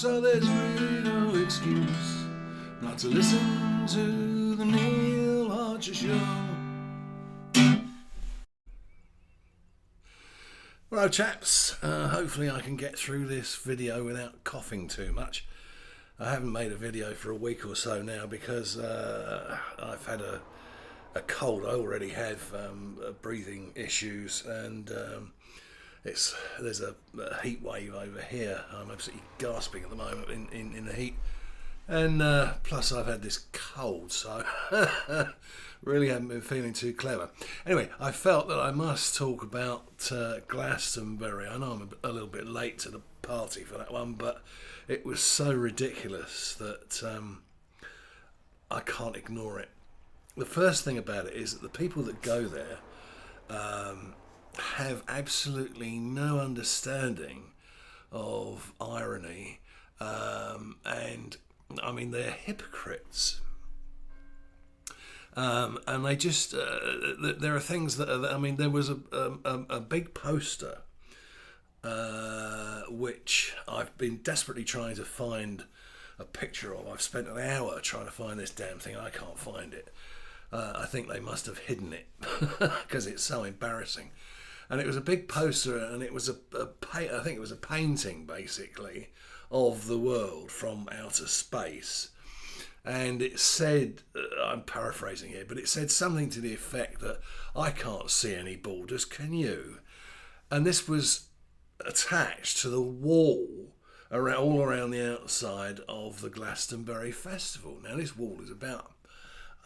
so there's really no excuse not to listen to the Neil Archer Show. Well, chaps, hopefully I can get through this video without coughing too much. I haven't made a video for a week or so now because I've had a cold. I already have breathing issues, and there's a heat wave over here. I'm absolutely gasping at the moment in the heat, and plus I've had this cold, so really haven't been feeling too clever. Anyway, I felt that I must talk about Glastonbury. I know I'm a little bit late to the party for that one, but it was so ridiculous that I can't ignore it. The first thing about it is that the people that go there have absolutely no understanding of irony, and I mean, they're hypocrites. And they just there are things that are, I mean, there was a big poster which I've been desperately trying to find a picture of. I've spent an hour trying to find this damn thing. I can't find it. I think they must have hidden it because it's so embarrassing. And it was a big poster, and it was I think it was a painting basically of the world from outer space. And it said, I'm paraphrasing here, but it said something to the effect that I can't see any borders, can you? And this was attached to the wall all around the outside of the Glastonbury Festival. Now this wall is about,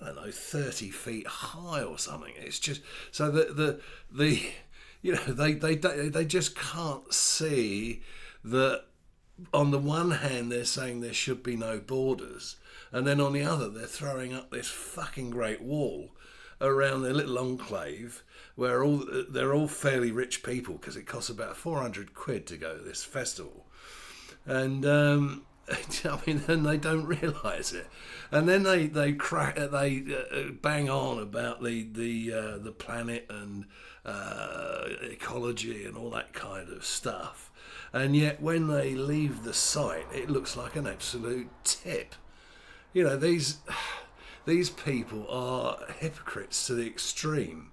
I don't know, 30 feet high or something. It's just so the you know, they just can't see that. On the one hand, they're saying there should be no borders, and then on the other, they're throwing up this fucking great wall around their little enclave where they're all fairly rich people, because it costs about 400 quid to go to this festival, and I mean, and they don't realise it, and then they bang on about the planet and ecology and all that kind of stuff. And yet when they leave the site, it looks like an absolute tip. You know, these people are hypocrites to the extreme.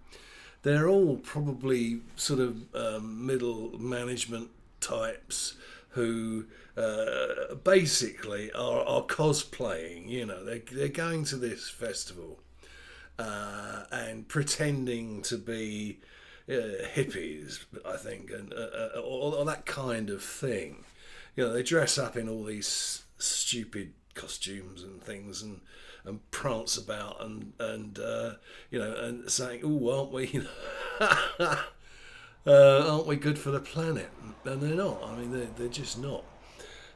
They're all probably sort of middle management types who basically are cosplaying. You know, they're going to this festival and pretending to be hippies, I think, and or that kind of thing. You know, they dress up in all these stupid costumes and things, and prance about and you know, and saying, "Oh, aren't we? Aren't we good for the planet?" And they're not. I mean, they're just not.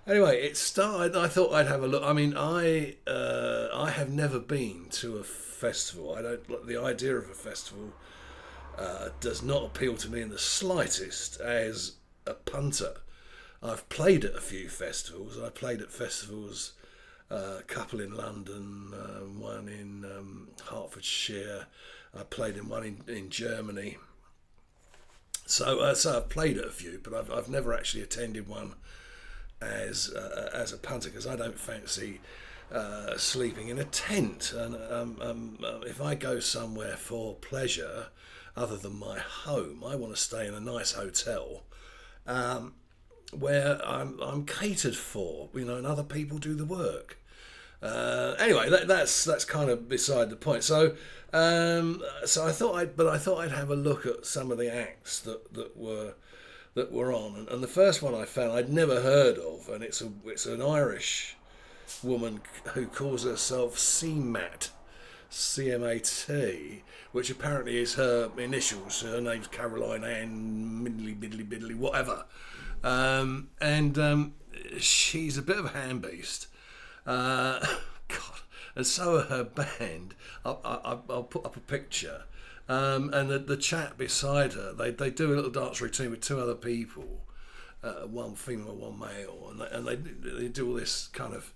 Anyway, it started. I thought I'd have a look. I mean, I have never been to a festival. I don't like the idea of a festival. Does not appeal to me in the slightest as a punter. I've played at a few festivals. I played at festivals, a couple in London, one in Hertfordshire. I played in one in Germany. So I've played at a few, but I've never actually attended one as a punter, because I don't fancy sleeping in a tent. And if I go somewhere for pleasure, other than my home, I want to stay in a nice hotel where I'm catered for, you know, and other people do the work. Anyway, that's kind of beside the point. So I thought I'd have a look at some of the acts that were on, and the first one I found I'd never heard of, and it's an Irish woman who calls herself CMAT. CMAT, which apparently is her initials. Her name's Caroline Ann Biddly, whatever. And she's a bit of a hand beast. God, and so are her band. I'll put up a picture. And the chap beside her, they do a little dance routine with two other people, one female, one male, and they do all this kind of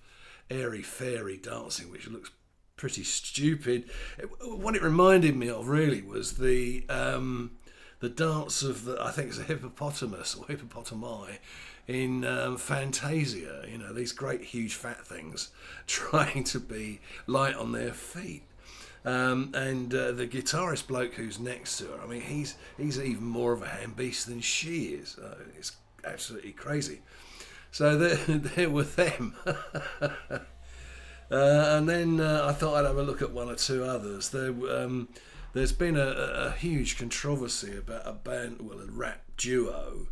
airy-fairy dancing, which looks pretty stupid. What it reminded me of really was the the dance of the, I think it's a hippopotamus or hippopotami in Fantasia. You know, these great huge fat things trying to be light on their feet. And the guitarist bloke who's next to her, I mean, he's even more of a hand beast than she is. It's absolutely crazy. So there were them. And then I thought I'd have a look at one or two others. There's been a huge controversy about a rap duo,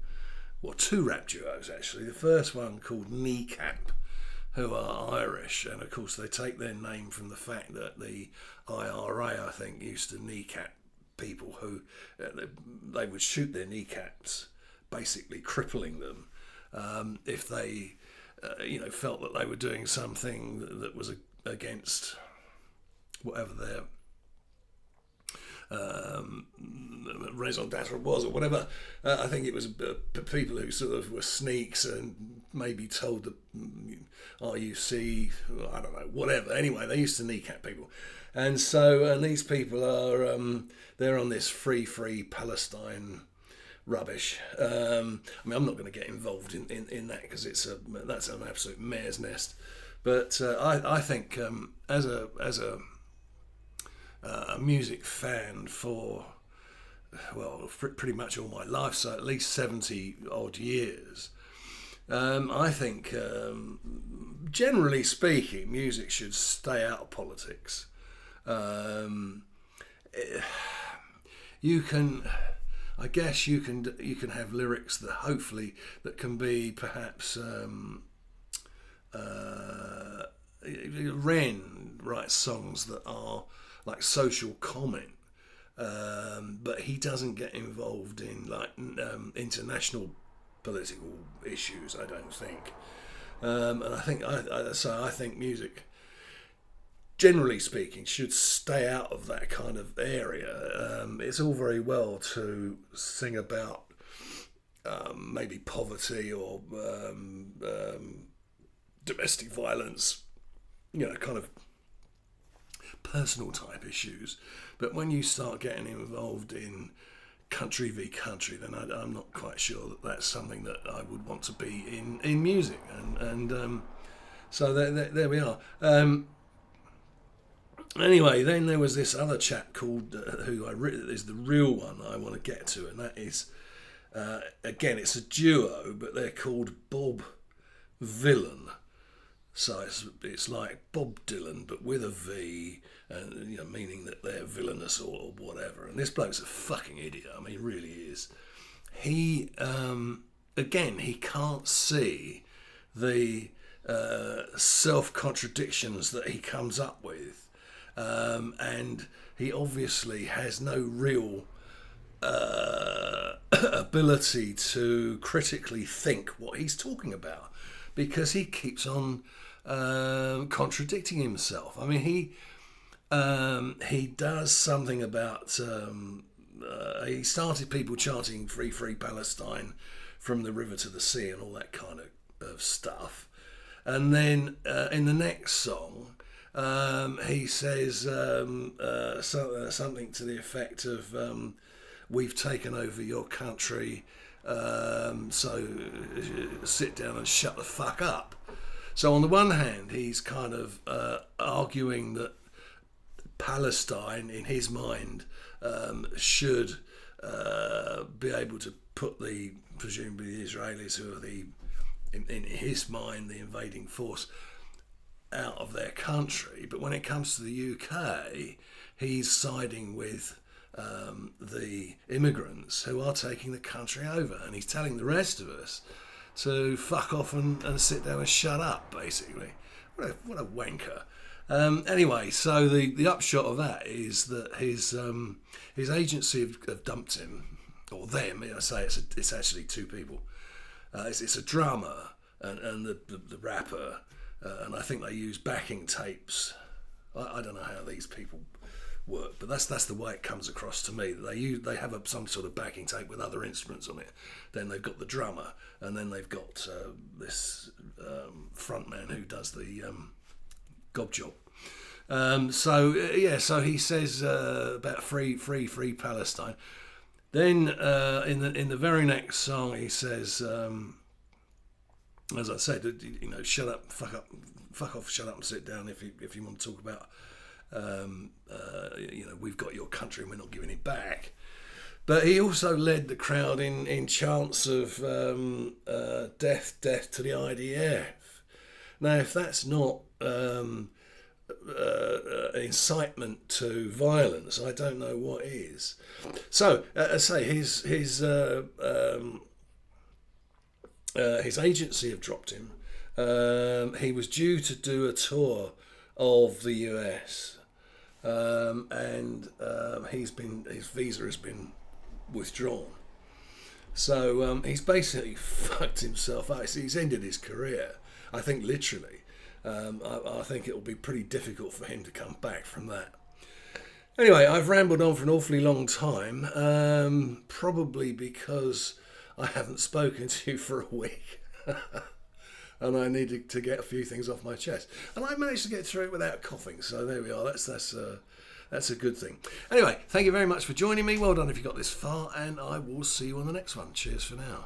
well, two rap duos actually. The first one called Kneecap, who are Irish, and of course they take their name from the fact that the IRA, I think, used to kneecap people who they would shoot their kneecaps, basically crippling them if they, felt that they were doing something that was against whatever their raison d'etre was or whatever. I think it was people who sort of were sneaks and maybe told the RUC, I don't know, whatever. Anyway, they used to kneecap people. And these people are, they're on this free Palestine rubbish. I mean, I'm not going to get involved in that because that's an absolute mare's nest. But I think as a music fan for, well, pretty much all my life, so at least 70 odd years, I think, generally speaking, music should stay out of politics. You can have lyrics that hopefully that can be perhaps Ren writes songs that are like social comment, but he doesn't get involved in like international political issues, I don't think. And I think I think music, generally speaking, should stay out of that kind of area. It's all very well to sing about maybe poverty or domestic violence, kind of personal type issues, but when you start getting involved in country v country, then I'm not quite sure that that's something that I would want to be in music, and so there we are. Anyway, then there was this other chap called who is the real one I want to get to, and that is again, it's a duo, but they're called Bob Villain. So it's like Bob Dylan, but with a V, and meaning that they're villainous or whatever. And this bloke's a fucking idiot. I mean, he really is. He again, he can't see the self-contradictions that he comes up with, and he obviously has no real ability to critically think what he's talking about, because he keeps on contradicting himself. I mean, he does something about he started people chanting free Palestine from the river to the sea and all that kind of stuff, and then in the next song he says something to the effect of we've taken over your country, so sit down and shut the fuck up. So on the one hand, he's kind of arguing that Palestine, in his mind, should be able to put presumably the Israelis, who are in his mind, the invading force, out of their country. But when it comes to the UK, he's siding with the immigrants who are taking the country over, and he's telling the rest of us to fuck off and sit down and shut up, basically. What a wanker. Anyway, so the upshot of that is that his agency have dumped him, or them. I say it's actually two people. It's a drummer and the rapper, and I think they use backing tapes. I don't know how these people work, but that's the way it comes across to me. They have some sort of backing tape with other instruments on it. Then they've got the drummer, and then they've got this frontman who does the gob job. So he says about free Palestine. Then in the very next song, he says, as I said, you know, shut up, fuck off, shut up and sit down if you want to talk about, you know, we've got your country and we're not giving it back. But he also led the crowd in chants of death to the IDF. Now, if that's not incitement to violence, I don't know what is. So, I say his agency have dropped him. He was due to do a tour of the US, and his visa has been withdrawn. So he's basically fucked himself out. He's ended his career. I think literally. I think it will be pretty difficult for him to come back from that. Anyway, I've rambled on for an awfully long time, probably because I haven't spoken to you for a week. And I needed to get a few things off my chest. And I managed to get through it without coughing, so there we are. That's a good thing. Anyway, thank you very much for joining me. Well done if you got this far, and I will see you on the next one. Cheers for now.